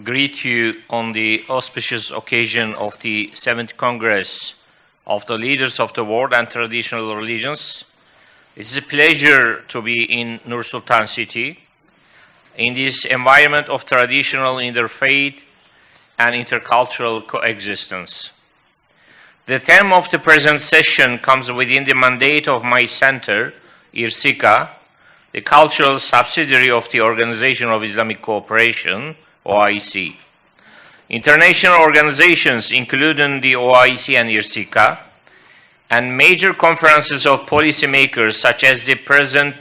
greet you on the auspicious occasion of the 7th Congress of the Leaders of the World and Traditional Religions. It is a pleasure to be in Nur Sultan city, in this environment of traditional interfaith and intercultural coexistence. The theme of the present session comes within the mandate of my center, IRCICA, the cultural subsidiary of the Organization of Islamic Cooperation, OIC. International organizations, including the OIC and IRCICA, and major conferences of policymakers such as the present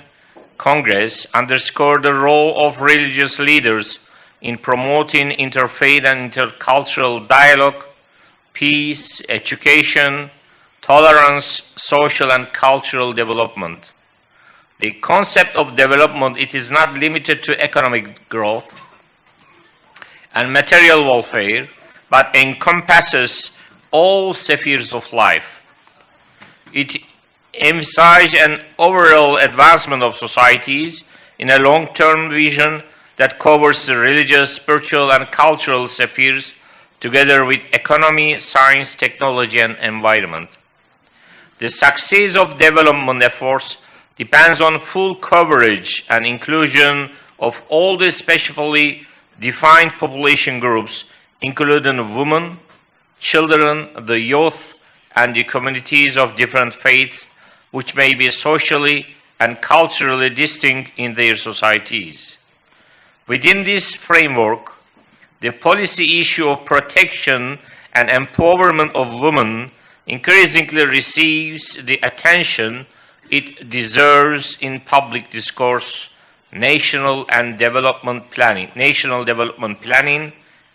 Congress, underscore the role of religious leaders in promoting interfaith and intercultural dialogue, peace, education, tolerance, social and cultural development. The concept of development, it is not limited to economic growth and material welfare, but encompasses all spheres of life. It emphasizes an overall advancement of societies in a long-term vision that covers the religious, spiritual, and cultural spheres together with economy, science, technology, and environment. The success of development efforts depends on full coverage and inclusion of all the specifically defined population groups, including women, children, the youth, and the communities of different faiths, which may be socially and culturally distinct in their societies. Within this framework, the policy issue of protection and empowerment of women increasingly receives the attention it deserves in public discourse, national development planning,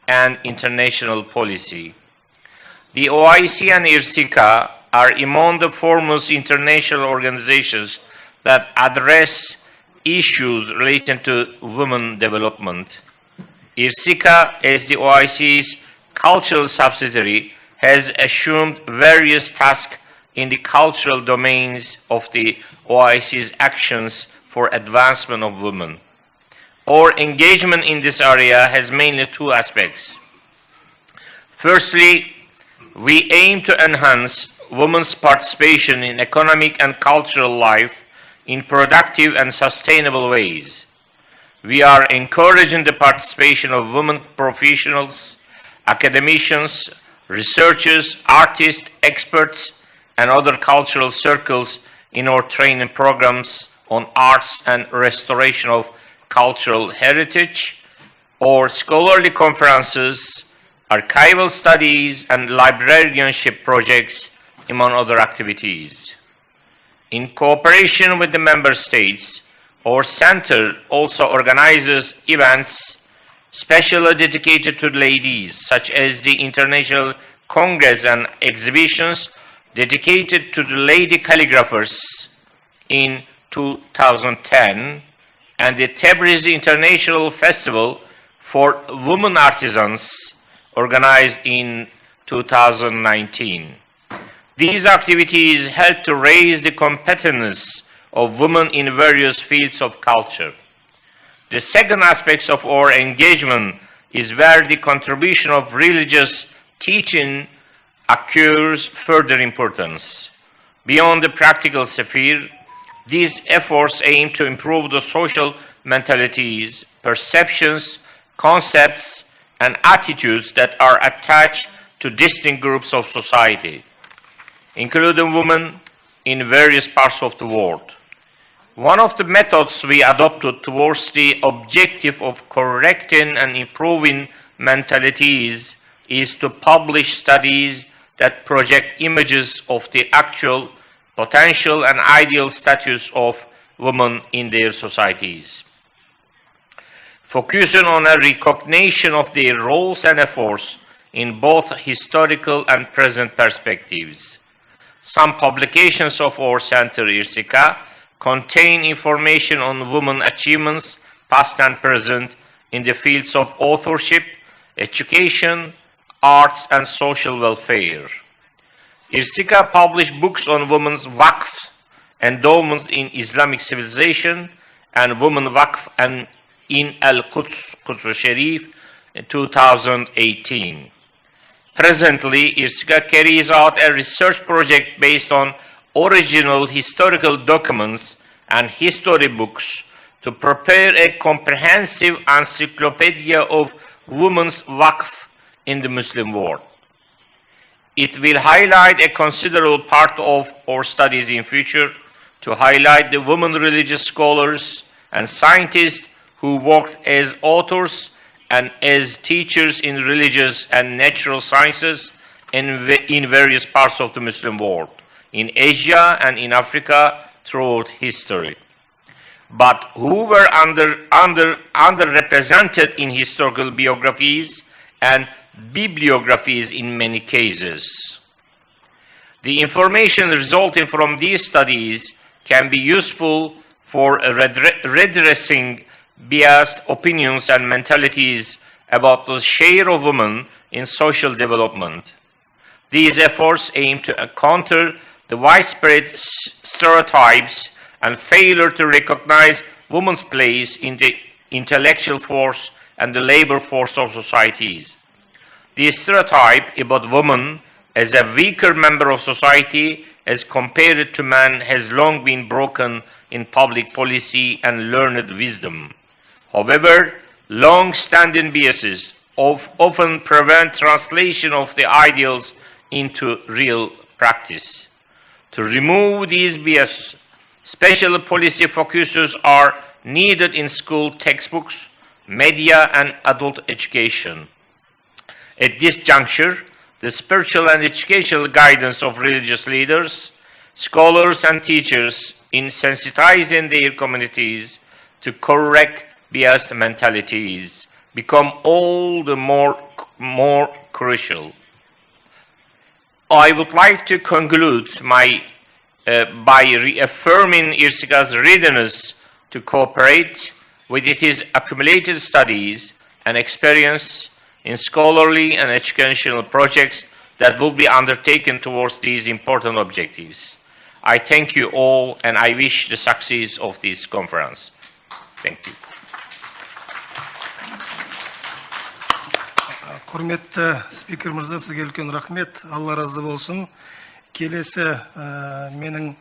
and international policy. The OIC and IRCICA are among the foremost international organizations that address issues related to women development. IRCICA, as the OIC's cultural subsidiary, has assumed various tasks in the cultural domains of the OIC's actions for advancement of women. Our engagement in this area has mainly two aspects. Firstly, we aim to enhance women's participation in economic and cultural life in productive and sustainable ways. We are encouraging the participation of women professionals, academicians, researchers, artists, experts, and other cultural circles in our training programs on arts and restoration of cultural heritage, or scholarly conferences, archival studies, and librarianship projects, among other activities. In cooperation with the member states, our center also organizes events specially dedicated to ladies, such as the International Congress and exhibitions dedicated to the lady calligraphers in 2010, and the Tabriz International Festival for Women Artisans organized in 2019. These activities help to raise the competitiveness of women in various fields of culture. The second aspect of our engagement is where the contribution of religious teaching accrues further importance. Beyond the practical sphere, these efforts aim to improve the social mentalities, perceptions, concepts, and attitudes that are attached to distinct groups of society, including women in various parts of the world. One of the methods we adopted towards the objective of correcting and improving mentalities is to publish studies that project images of the actual, potential, and ideal status of women in their societies, focusing on a recognition of their roles and efforts in both historical and present perspectives. Some publications of our center, IRCICA, contain information on women achievements, past and present, in the fields of authorship, education, arts, and social welfare. IRCICA published books on women's waqf, endowments in Islamic civilization, and women waqf and in al-Quds, Quds Sharif, in 2018. Presently, IRCICA carries out a research project based on original historical documents and history books to prepare a comprehensive encyclopedia of women's waqf in the Muslim world. It will highlight a considerable part of our studies in future to highlight the women religious scholars and scientists who worked as authors and as teachers in religious and natural sciences in various parts of the Muslim world, in Asia and in Africa throughout history, but who were underrepresented in historical biographies and bibliographies in many cases. The information resulting from these studies can be useful for redressing biased opinions and mentalities about the share of women in social development. These efforts aim to counter the widespread stereotypes and failure to recognize women's place in the intellectual force and the labor force of societies. The stereotype about women as a weaker member of society as compared to men has long been broken in public policy and learned wisdom. However, long-standing biases often prevent translation of the ideals into real practice. To remove these biases, special policy focuses are needed in school textbooks, media, and adult education. At this juncture, the spiritual and educational guidance of religious leaders, scholars, and teachers in sensitizing their communities to correct biased mentalities become all the more crucial. I would like to conclude by reaffirming IRCICA's readiness to cooperate with its accumulated studies and experience in scholarly and educational projects that will be undertaken towards these important objectives. I thank you all and I wish the success of this conference. Thank you. Құрметті спикер мырза, сізге үлкен рахмет. Алла разы болсын. Келесі менің